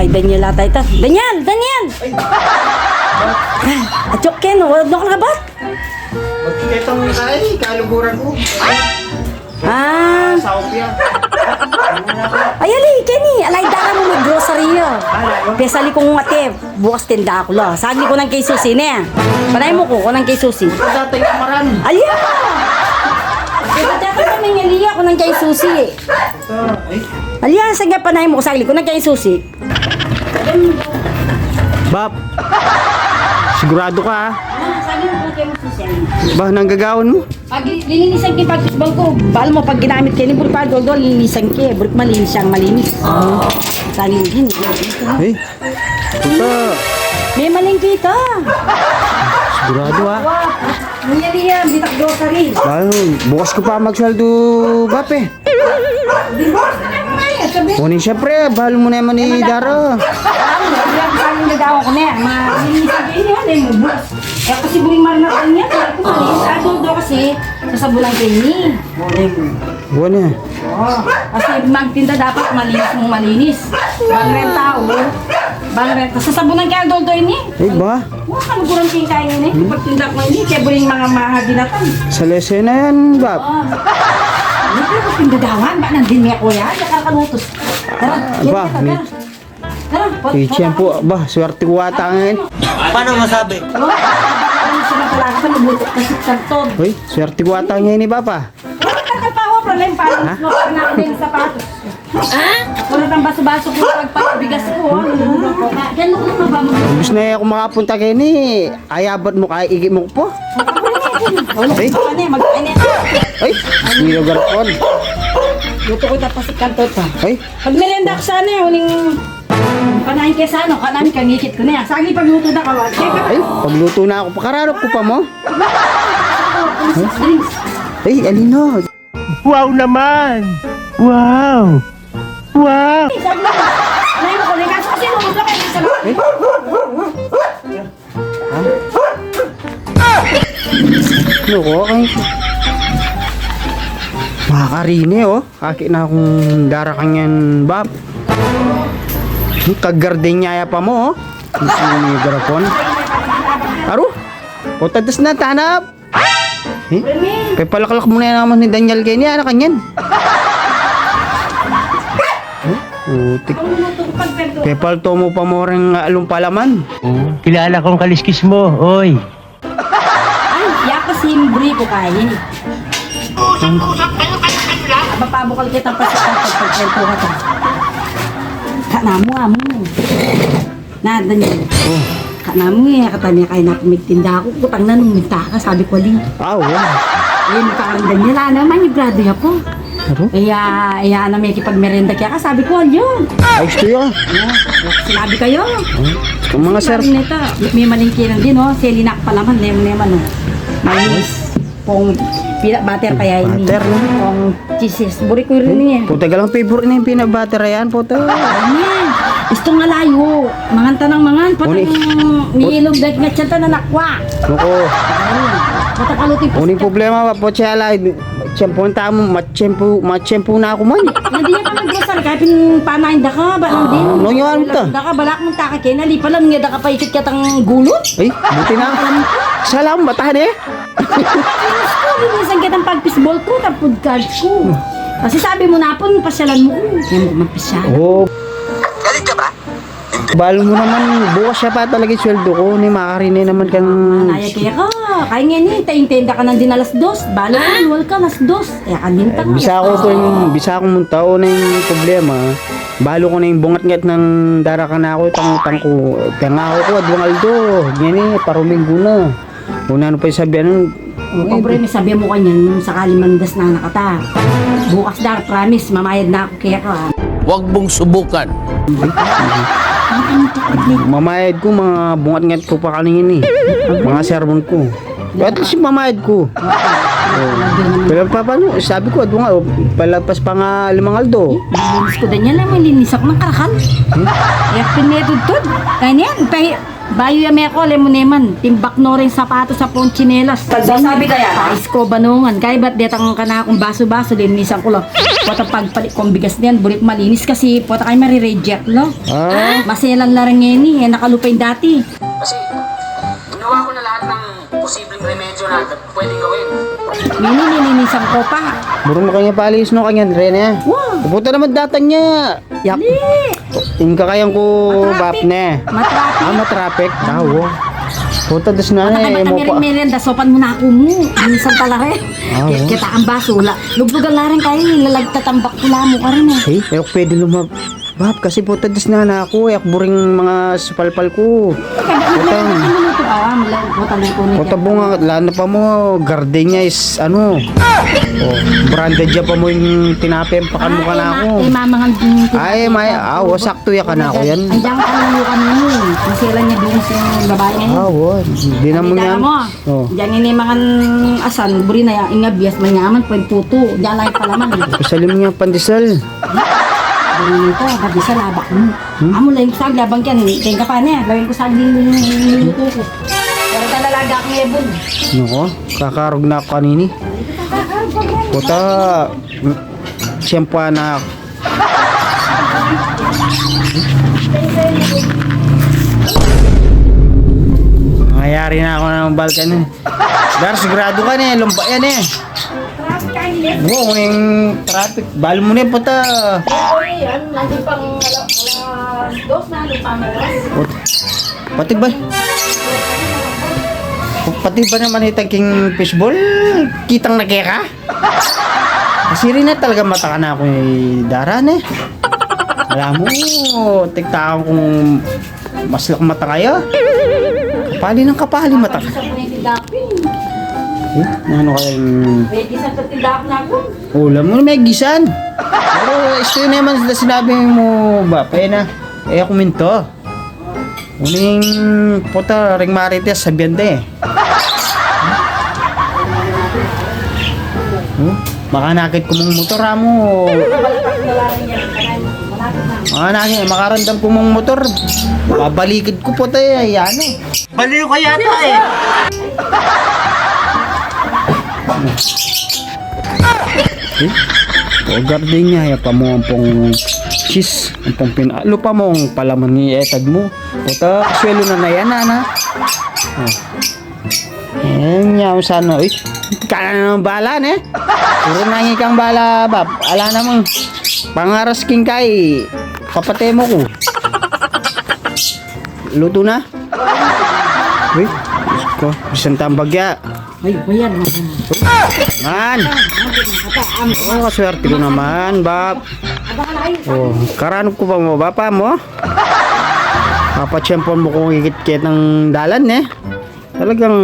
Ay, Daniel ata ito. Daniel! Daniel! Atyok Ken, wala ka labat? Magkikitang kaluguran ko. Ah, Saupya. ay ali, Kenny, alay dara mo may grocery yo. Pesali kong ate, bukas tinda ako lo. Sagli ko ng kay Susi ne. Panay mo ko ng kay Susi. Datay amaran. Aliya! Kaya dati kami ng Aliya ko ng kay Susi. Aliya, sige panay mo ko sagli ko ng kay Susi. Bap. Sigurado ka ha? Sagli mo ng kay Susi. Ba, nanggagawin mo? Pag lilinisan ki pag basbal ko, bal mo pag ginamit kayo ni Burpal Goldo, lilinisan ki. Burp malinis siyang malinis. Sagli din. Eh, puta. May malingki ka. Sigurado ha? Ang Aliya, bitak grocery. Bayo, bukas ko pa magsweldo, Bap eh. Kunin siyempre, bahal mo naman ni Dara. Ang nagawa ko na, malinisan kayo niya, alay mo bukas. Eh kasi buling marinakan niya, kaya ko malinis. Adodo kasi, sasabulan kayo ni. Buwan eh. Kasi magtinda dapat malinis mong malinis. Bang renta o. Bang renta. Sasabunan kayo ang dodo ini. Eh ba? Wala ka magulang kayo kayo ni. Pagtinda ko ini, kaya buling mga mahadinatan. Sa lesson na yan, Bap. Hindi ko magtinda dawan. Ba nandin niya kuya? Nakakalutos. Tara, Ba, ni... Tara, Tiyempo, ba, swerte ko ata ngayon. Paano masabi? Ano siya na talaga sa mabutot kasi santod. Uy, swerte ko ata ngayon ni Papa. Wala kang kapawa, problem pa. Anak din sapatos. Wala kang baso-baso ko pagpabigas ko. Ganun mo ba mo? Gusto na ako makapunta kayo ni, ayabat mo kaya igi mo po. Ay, ay, hindi lugar ko. Luto ko tapos si kanto pa. Ay, Pag melenda ko sana eh, huling panahin kaya sa ano, kanami kangikit ko na yan. Sagi pagluto na kawan. ay, pagluto na ako, pakararap ko pa mo. Drinks. Ay, alino. Wow naman! Wow! Wow! Sabi mo, panahin mo ko na kaso kasi lumot lang kayo sa loob. Ano ko, ay. Makakarine oh. Kaki na akong darakan yan, Bap. Kagardeng niya pa mo oh. Gusto ni garapon. Aro? O tadas na, tanap. Eh? Kaya palakalak mo na naman ni Daniel kayo niya, anak kanyan. Utik. Kaya palto mo pa mo rin along palaman. Kilala kong kaliskis mo, oy! Ay, yaka simbri ko kain. Mapabukal kitang pasikan pagpagkwento ka ta. Kanamo, amo. Nada niyo. Oh. Kanamo eh, katanya kayo na kumigtinda ako. Kutang na nung minta ka, sabi ko din. Ah, wala. Eh, makakaranda niya lang naman, yung grado niya po. Ano? Iya na may kipagmerenda kaya ka, sabi ko, yun. Ayos to yun. Sinabi kayo. Ang mga sir. Sabi nito, may malingkiran din, oh. Selinak pa naman, lemon, oh. Manis. Pong peanut butter kaya ini. Butter, no? Pong cheeses. Buri ko rin niya. Puta galang favorite na yung peanut butter yan, puta. Ayan. Gusto nga layo. Mangan tanang mangan. Uni. Patang nilog dahil nga tiyanta na nakwa. Nuko. Patakalutin pa. Uning problema pa po siya alay. Tiyempo ang tamo, matiyempo na ako man. Hindi ka mag-grosar. Kahit panahin da ka. Ba lang din. Ano yun ta? Da ka. Balak mong taka kaya. Nali pa lang nga da ka pa ikit katang gulot. Ay, buti na. Salam, batahan eh. Minsan kitang pag-fishball ko. Tapod cards ko. Kasi sabi mo na po, pasyalan mo. Kaya mo magpasyal. Oo. Balo mo naman, bukas siya pa talaga yung sweldo ko. Ni makarine naman kang... Naya kaya ka. Kaya nga ni, taing-tenda ka nandin alas 2. Balo ka, luwal ka, alas 2. Kaya ka din ta. Bisa ko mong tao na yung problema. Balo ko na yung bungat-ngat ng darakan na ako, tang ko. Kaya ako, Adwangaldo. Yan eh, paruminggo na. Kung ano pa yung sabi, ano... Pobre, may sabi mo kanyan, sakali mandas na nakata. Bukas dar, promise, mamayad na ako kaya ka. Huwag mong subukan. Mamayad ko, mga bungat-ngat ko pa kaningin eh. Mga sermon ko. At least mamayad ko. Pero paano, sabi ko, Adwangal, palagpas pa nga Limangaldo. Nilinis ko din yan lang, may linis ako ng karakal. Kaya pinetod-tod. Kaya niyan, Bayo ya meko, lemon naman. Timbak no rin sapato sa pong chinelas. Pagsasabi kaya? Pais ko banungan. Kaya ba't detang ka na akong baso-baso, linisan ko lang. Pota pagpalit kong bigas niyan, bulit malinis kasi pota kayo marireject, lo. Ah, Maselan na rin yan eh, nakalupay dati. Kasi ginawa ko na lahat ng posibleng remedyo na pwedeng gawin. Nilinisan ko pa. burong mo kanya palis no kanya rin eh. Wow! Pupunta naman datang niya. Yak. Yung kakayang ko bap ne. Matrapik. Matrapik. Tawo. Puta das na Patay eh. ba Mo pa. merienda, sopan mo na ako mo. Minsan talaga eh. Oo. Kita ang baso. Luglugan na rin kayo, lalagtatambak pula mo ka rin eh. Hey, ayok pwede lumab. Bap, kasi puta das na ako. Ayok buring mga sapalpal ko. Putang. Puta bunga, lalo pa mo. Gardenia is ano. Oh, branded ya pa mo yung tinapempakan mo ka na ako. Mamangan Ay, may, sakto ya ka na ako yan. Andiyan ka lang yung ano yun. Ang sila niya doon sa babae ngayon. Hindi na mo yan. mo. Oh. Diyan ini mga asan, buri na yung ingabias, manyaman, pwede puto. Diyan lang yung palaman. Pasalim mo yung pandesal. Buri nito, babi sa labak mo. Amo lang yung sag, labang yan. Kaya ka pa niya, lawin ko sag din yung luto ko. Pero talalaga akong ebon. Nako, kakarog na ako kanini. Puta, siyempa na ako. Mayari na ako ng balkan eh. Dar, sigurado ka na eh. Lumba yan eh. Oo, yung traffic. Balo mo na eh, puta. Oy, yan, nandun pang dos na, lupang Puta. Pati ba? Pati ba naman itang king fishball? Kitang nakeka? Kasi rin na talaga mata ka na ako eh. Daran eh. Alam mo, tiktaan kung mas lak mata kayo. Kapali ng kapali mata ka. Sa mga tindapin. Ano kayang May gisang sa tindap na ako. ulam mo may gisan. Pero ito yun naman na sinabi mo ba? Paya na. Eh ako minto. Uling puta ring marites sa biyende eh. Makanakit ko mong motor mo. Makanakit, makarandam ko mong motor. Babalikid ko po tayo, yan eh. Baliw ka yata eh. O garding niya, ya pa mo ang pong cheese, ang pong pinalo pa mo ang palaman ni etad mo. Puta, kaswelo na yan, ana. Ayan niya, sana, uy, ka na naman bala, ne? Puro nangi kang bala, bab. Ala namang, pangaras king kay, kapate mo ko. Luto na? Uy, ko, isang tambagya. Ay, bayan mo. Man! Oh, kaswerte ko naman, bab. Oh, karanop ko pa mo, bapa mo? Papatsempon mo kung ikit-kit ng dalan, eh. Talagang...